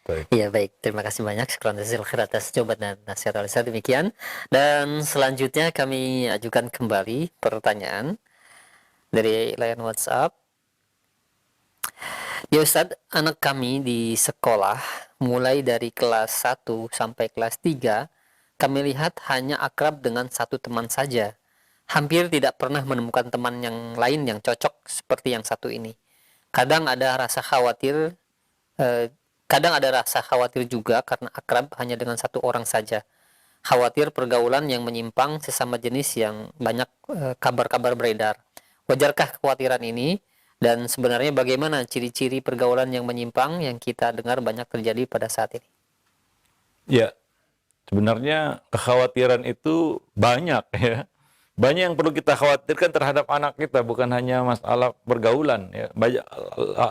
Baik. Iya, baik. Terima kasih banyak. Syukran jazil khair atas jawaban dan nasihat oleh saya, demikian. Dan selanjutnya kami ajukan kembali pertanyaan dari layar WhatsApp. Ya Ustadz, anak kami di sekolah mulai dari kelas 1 sampai kelas 3, kami lihat hanya akrab dengan satu teman saja. Hampir tidak pernah menemukan teman yang lain yang cocok seperti yang satu ini. Kadang ada rasa khawatir juga karena akrab hanya dengan satu orang saja. Khawatir pergaulan yang menyimpang sesama jenis yang banyak kabar-kabar beredar. Wajarkah kekhawatiran ini? Dan sebenarnya bagaimana ciri-ciri pergaulan yang menyimpang yang kita dengar banyak terjadi pada saat ini? Ya, sebenarnya kekhawatiran itu banyak ya. Banyak yang perlu kita khawatirkan terhadap anak kita, bukan hanya masalah pergaulan ya. Banyak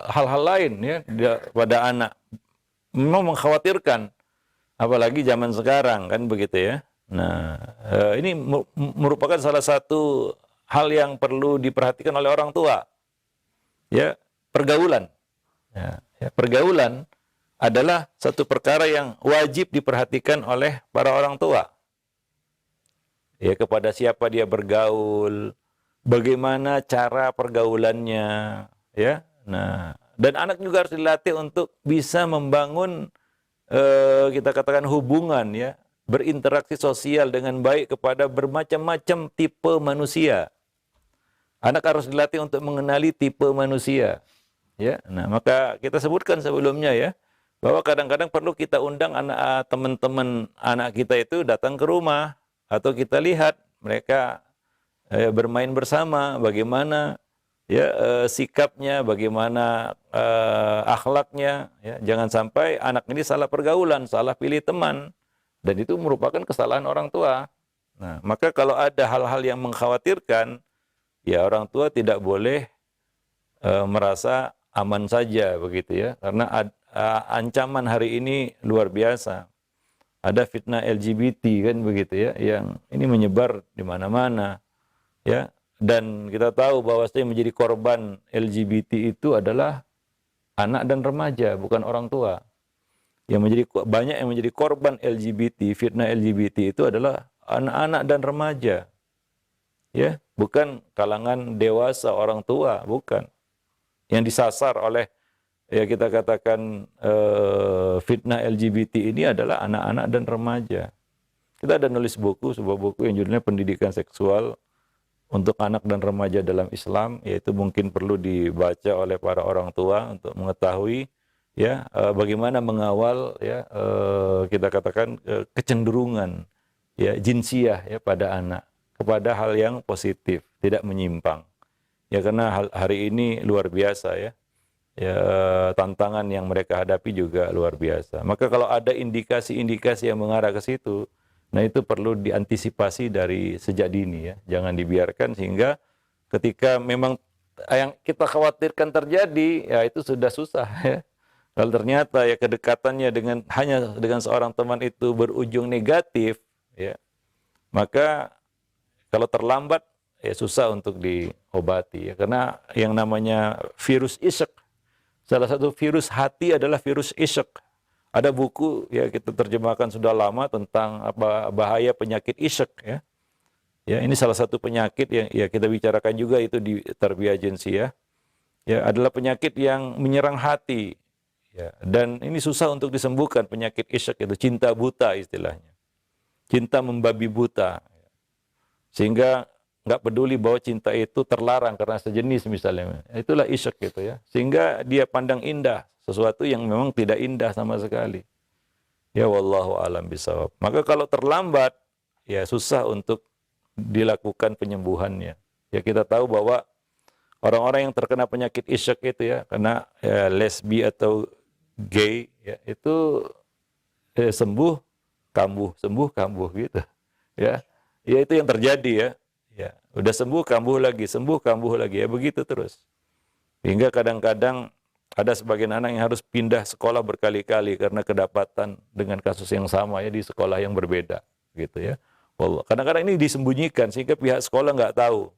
hal-hal lain ya pada anak. Memang mengkhawatirkan, apalagi zaman sekarang kan begitu ya. Nah, ini merupakan salah satu hal yang perlu diperhatikan oleh orang tua. Ya, pergaulan. Ya, pergaulan adalah satu perkara yang wajib diperhatikan oleh para orang tua. Ya, kepada siapa dia bergaul, bagaimana cara pergaulannya, ya. Nah, dan anak juga harus dilatih untuk bisa membangun kita katakan hubungan ya, berinteraksi sosial dengan baik kepada bermacam-macam tipe manusia. Anak harus dilatih untuk mengenali tipe manusia. Ya, nah maka kita sebutkan sebelumnya ya, bahwa kadang-kadang perlu kita undang teman-teman anak kita itu datang ke rumah, atau kita lihat mereka bermain bersama, bagaimana ya sikapnya, bagaimana akhlaknya. Ya. Jangan sampai anak ini salah pergaulan, salah pilih teman, dan itu merupakan kesalahan orang tua. Nah, maka kalau ada hal-hal yang mengkhawatirkan, ya orang tua tidak boleh merasa aman saja begitu ya, karena ancaman hari ini luar biasa. Ada fitnah LGBT kan begitu ya, yang ini menyebar di mana-mana ya, dan kita tahu bahwa yang menjadi korban LGBT itu adalah anak dan remaja, bukan orang tua. Banyak yang menjadi korban LGBT, fitnah LGBT itu adalah anak-anak dan remaja. Ya, bukan kalangan dewasa orang tua, bukan. Yang disasar oleh ya kita katakan fitnah LGBT ini adalah anak-anak dan remaja. Kita ada nulis sebuah buku yang judulnya Pendidikan Seksual untuk Anak dan Remaja dalam Islam, yaitu mungkin perlu dibaca oleh para orang tua untuk mengetahui ya bagaimana mengawal ya kita katakan kecenderungan ya jinsiah ya pada anak kepada hal yang positif, tidak menyimpang. Ya karena hari ini luar biasa ya. Ya tantangan yang mereka hadapi juga luar biasa. Maka kalau ada indikasi-indikasi yang mengarah ke situ, nah itu perlu diantisipasi dari sejak dini ya. Jangan dibiarkan sehingga ketika memang yang kita khawatirkan terjadi, ya itu sudah susah ya. Kalau ternyata ya kedekatannya hanya dengan seorang teman itu berujung negatif, ya maka kalau terlambat ya susah untuk diobati ya. Karena yang namanya virus isyak, salah satu virus hati adalah virus isyak. Ada buku ya kita terjemahkan sudah lama tentang apa bahaya penyakit isyak ya. Ya, ini salah satu penyakit yang ya kita bicarakan juga itu di Tarbiyah Jinsiyah. Ya, adalah penyakit yang menyerang hati. Ya, dan ini susah untuk disembuhkan penyakit isyak itu, cinta buta istilahnya. Cinta membabi buta. Sehingga nggak peduli bahwa cinta itu terlarang karena sejenis misalnya. Itulah isyak gitu ya. Sehingga dia pandang indah sesuatu yang memang tidak indah sama sekali. Ya wallahu alam bisawab. Maka kalau terlambat ya susah untuk dilakukan penyembuhannya. Ya kita tahu bahwa orang-orang yang terkena penyakit isyak itu ya karena ya, lesbi atau gay ya itu sembuh kambuh gitu. Ya. Ya itu yang terjadi ya. Ya, udah sembuh kambuh lagi, ya begitu terus. Hingga kadang-kadang ada sebagian anak yang harus pindah sekolah berkali-kali karena kedapatan dengan kasus yang sama ya di sekolah yang berbeda, gitu ya. Wallah. Kadang-kadang ini disembunyikan sehingga pihak sekolah nggak tahu.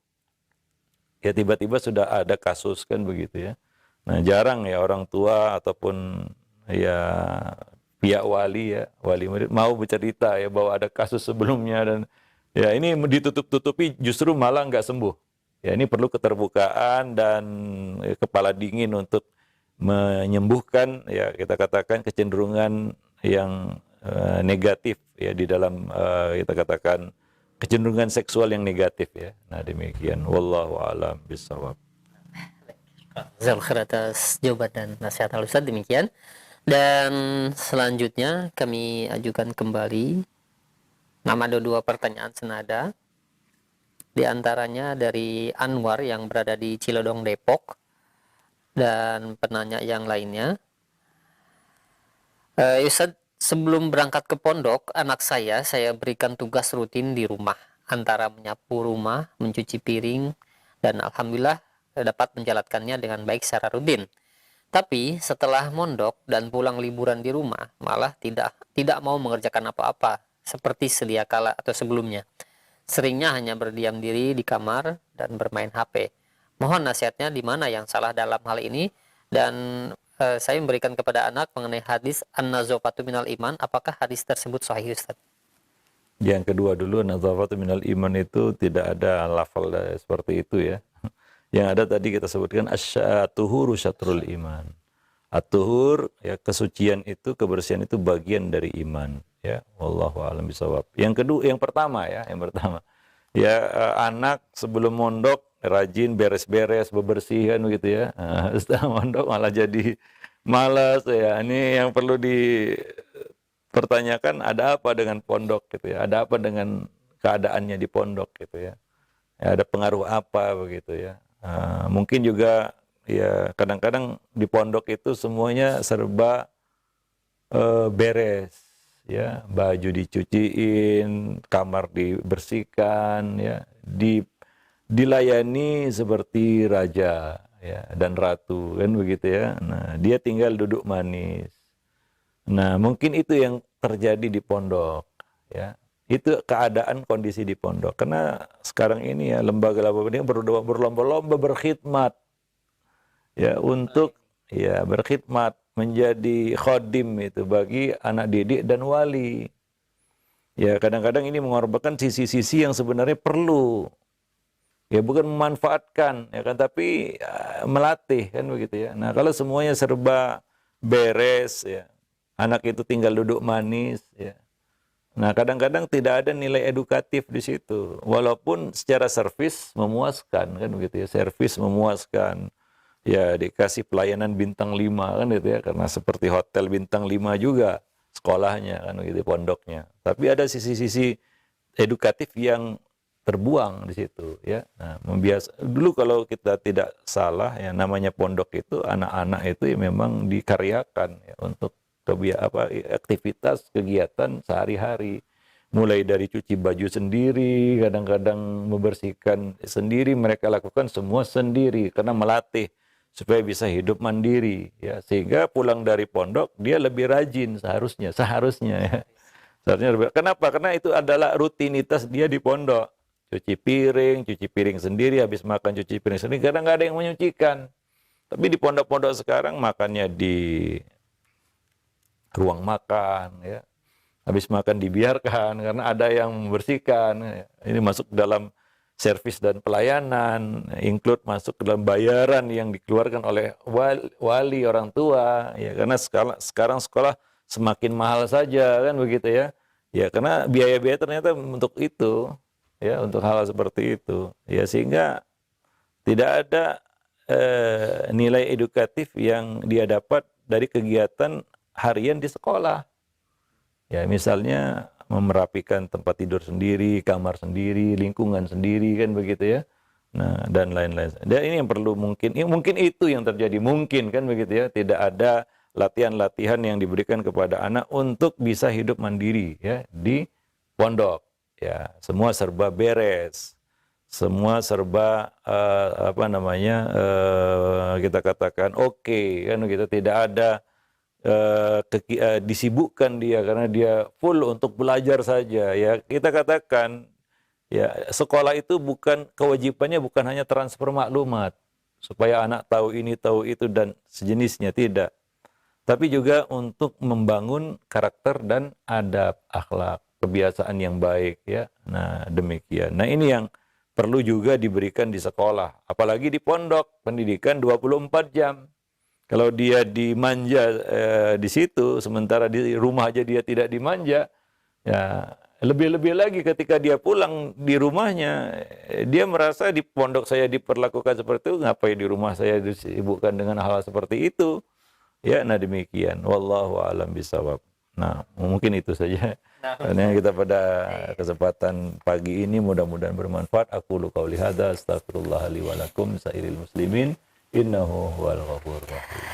Ya tiba-tiba sudah ada kasus kan begitu ya. Nah jarang ya orang tua ataupun ya pihak wali murid mau bercerita ya bahwa ada kasus sebelumnya dan ya ini ditutup-tutupi justru malah nggak sembuh. Ya ini perlu keterbukaan dan kepala dingin untuk menyembuhkan ya kita katakan kecenderungan yang negatif ya di dalam kita katakan kecenderungan seksual yang negatif ya. Nah demikian. Wallahu a'lam bishawab. Jazakallahu khair atas jawaban dan nasihat Al-Ustaz, demikian. Dan selanjutnya kami ajukan kembali ada dua pertanyaan senada. Di antaranya dari Anwar yang berada di Cilodong, Depok. Dan penanya yang lainnya, Ustaz, sebelum berangkat ke pondok, anak saya berikan tugas rutin di rumah, antara menyapu rumah, mencuci piring, dan alhamdulillah dapat menjalankannya dengan baik secara rutin. Tapi setelah mondok dan pulang liburan di rumah, malah tidak mau mengerjakan apa-apa seperti sedia kala atau sebelumnya. Seringnya hanya berdiam diri di kamar dan bermain HP. Mohon nasihatnya di mana yang salah dalam hal ini, dan saya memberikan kepada anak mengenai hadis an-nazafatu minal iman. Apakah hadis tersebut sahih, Ustaz? Yang kedua dulu, nazafatu minal iman itu tidak ada lafal seperti itu ya. Yang ada tadi kita sebutkan asyatuhuru syatrul iman. At-tuhur ya kesucian itu, kebersihan itu bagian dari iman ya. Wallahu a'lam bishawab. Yang kedua, yang pertama ya anak sebelum mondok rajin beres-beres, bebersihan gitu ya. Setelah mondok malah jadi malas ya. Ini yang perlu dipertanyakan, ada apa dengan pondok gitu ya. Ada apa dengan keadaannya di pondok gitu ya. Ya ada pengaruh apa begitu ya. Mungkin juga ya kadang-kadang di pondok itu semuanya serba beres ya, baju dicuciin, kamar dibersihkan ya, dilayani seperti raja ya dan ratu kan begitu ya. Nah, dia tinggal duduk manis. Nah, mungkin itu yang terjadi di pondok ya. Itu keadaan kondisi di pondok. Karena sekarang ini ya lembaga-lembaga ini berlomba-lomba berkhidmat ya untuk ya berkhidmat, menjadi khodim itu bagi anak didik dan wali. Ya kadang-kadang ini mengorbankan sisi-sisi yang sebenarnya perlu. Ya bukan memanfaatkan ya kan, tapi melatih kan begitu ya. Nah, kalau semuanya serba beres ya, anak itu tinggal duduk manis ya. Nah, kadang-kadang tidak ada nilai edukatif di situ. Walaupun secara servis memuaskan kan begitu ya. Servis memuaskan. Ya dikasih pelayanan bintang 5 kan gitu ya, karena seperti hotel bintang 5 juga sekolahnya kan begitu, pondoknya. Tapi ada sisi-sisi edukatif yang terbuang di situ ya. Nah, dulu kalau kita tidak salah ya, namanya pondok itu anak-anak itu ya memang dikaryakan ya untuk aktivitas kegiatan sehari-hari. Mulai dari cuci baju sendiri, kadang-kadang membersihkan sendiri, mereka lakukan semua sendiri karena melatih supaya bisa hidup mandiri ya, sehingga pulang dari pondok dia lebih rajin seharusnya ya. Kenapa? Karena itu adalah rutinitas dia di pondok. Cuci piring sendiri, habis makan cuci piring sendiri, karena nggak ada yang menyucikan. Tapi di pondok-pondok sekarang makannya di ruang makan, ya. Habis makan dibiarkan karena ada yang membersihkan. Ya. Ini masuk dalam servis dan pelayanan, include masuk dalam bayaran yang dikeluarkan oleh wali orang tua. Ya, karena sekarang sekolah semakin mahal saja kan begitu ya. Ya karena biaya-biaya ternyata untuk itu. Ya, untuk hal seperti itu. Ya, sehingga tidak ada nilai edukatif yang dia dapat dari kegiatan harian di sekolah. Ya, misalnya merapikan tempat tidur sendiri, kamar sendiri, lingkungan sendiri kan begitu ya. Nah, dan lain-lain. Dan ini yang perlu mungkin itu yang terjadi, mungkin kan begitu ya. Tidak ada latihan-latihan yang diberikan kepada anak untuk bisa hidup mandiri ya di pondok. Ya, semua serba beres, semua serba kita katakan oke, kan kita tidak ada disibukkan dia karena dia full untuk belajar saja. Ya, kita katakan ya sekolah itu kewajibannya bukan hanya transfer maklumat supaya anak tahu ini tahu itu dan sejenisnya, tidak, tapi juga untuk membangun karakter dan adab, akhlak, kebiasaan yang baik ya. Nah, demikian. Nah, ini yang perlu juga diberikan di sekolah, apalagi di pondok, pendidikan 24 jam. Kalau dia dimanja di situ, sementara di rumah aja dia tidak dimanja, ya lebih-lebih lagi ketika dia pulang di rumahnya, dia merasa di pondok saya diperlakukan seperti itu, ngapain di rumah saya disibukkan dengan hal seperti itu. Ya, nah demikian. Wallahu a'lam bishawab. Nah, mungkin itu saja. Karena kita pada kesempatan pagi ini mudah-mudahan bermanfaat. Aku qauli hadza, astagfirullah li wa lakum sairil muslimin. Innahu huwal ghafurur rahim.